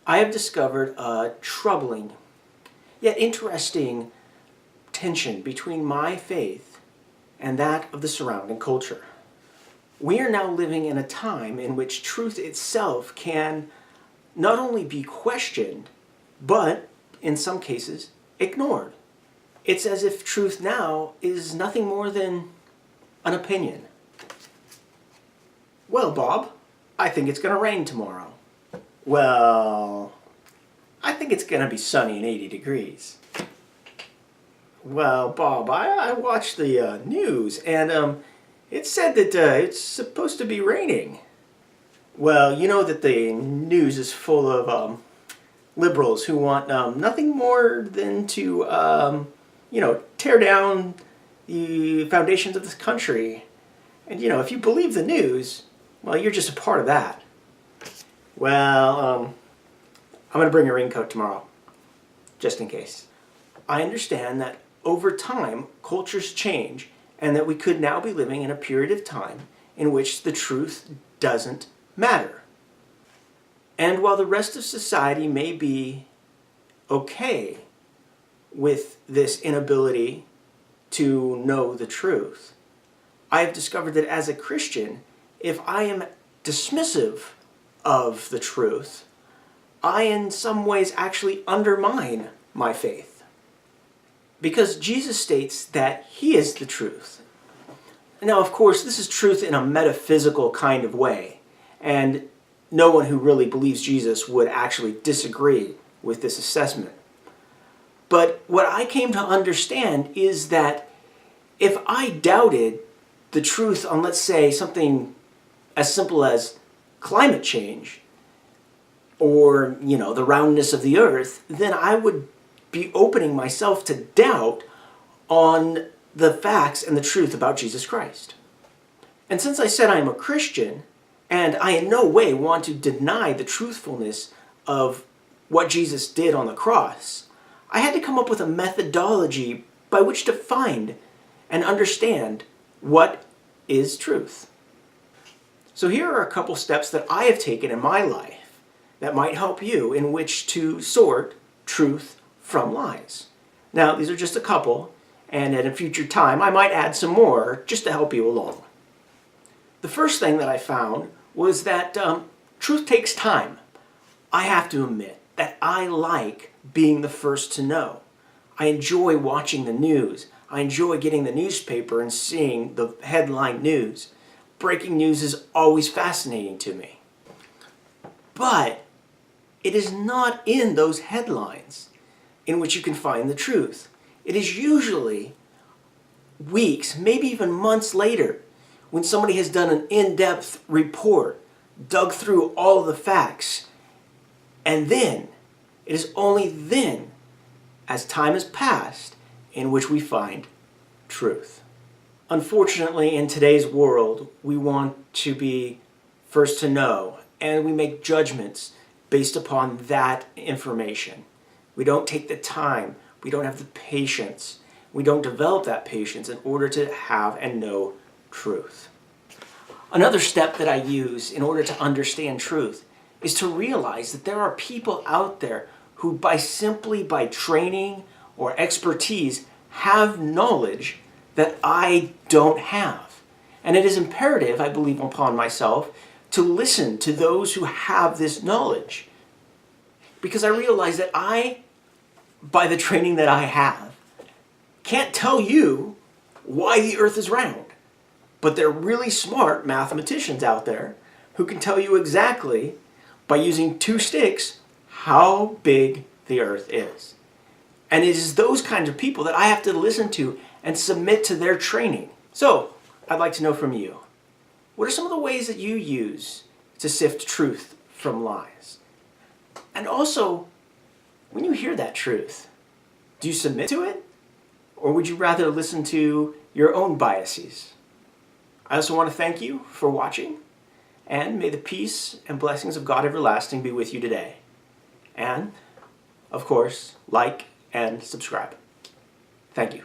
I have discovered a troubling, yet interesting tension between my faith and that of the surrounding culture. We are now living in a time in which truth itself can not only be questioned, but, in some cases, ignored. It's as if truth now is nothing more than an opinion. Well, Bob, I think it's going to rain tomorrow. Well, I think it's going to be sunny and 80 degrees. Well, Bob, I watched the news and it said that it's supposed to be raining. Well, you know that the news is full of liberals who want nothing more than to, tear down the foundations of this country. And, if you believe the news, well, you're just a part of that. Well, I'm going to bring a raincoat tomorrow, just in case. I understand that over time, cultures change, and that we could now be living in a period of time in which the truth doesn't matter. And while the rest of society may be okay with this inability to know the truth, I have discovered that as a Christian, if I am dismissive of the truth, I in some ways actually undermine my faith. Because Jesus states that He is the truth. Now, of course, this is truth in a metaphysical kind of way, and no one who really believes Jesus would actually disagree with this assessment. But what I came to understand is that if I doubted the truth on, let's say, something as simple as climate change, or, the roundness of the earth, then I would be opening myself to doubt on the facts and the truth about Jesus Christ. And since I said I am a Christian, and I in no way want to deny the truthfulness of what Jesus did on the cross, I had to come up with a methodology by which to find and understand what is truth. So here are a couple steps that I have taken in my life that might help you in which to sort truth from lies. Now, these are just a couple, and at a future time I might add some more just to help you along. The first thing that I found was that truth takes time. I have to admit that I like being the first to know. I enjoy watching the news. I enjoy getting the newspaper and seeing the headline news. Breaking news is always fascinating to me. But it is not in those headlines in which you can find the truth. It is usually weeks, maybe even months later, when somebody has done an in-depth report, dug through all the facts, and then, it is only then, as time has passed, in which we find truth. Unfortunately, in today's world, we want to be first to know, and we make judgments based upon that information. We don't take the time, we don't have the patience, we don't develop that patience in order to have and know truth. Another step that I use in order to understand truth is to realize that there are people out there who simply by training or expertise have knowledge that I don't have. And it is imperative, I believe upon myself, to listen to those who have this knowledge. Because I realize that I, by the training that I have, can't tell you why the earth is round. But there are really smart mathematicians out there who can tell you exactly, by using two sticks, how big the earth is. And it is those kinds of people that I have to listen to and submit to their training. So, I'd like to know from you, what are some of the ways that you use to sift truth from lies? And also, when you hear that truth, do you submit to it? Or would you rather listen to your own biases? I also want to thank you for watching, and may the peace and blessings of God everlasting be with you today. And, of course, like and subscribe. Thank you.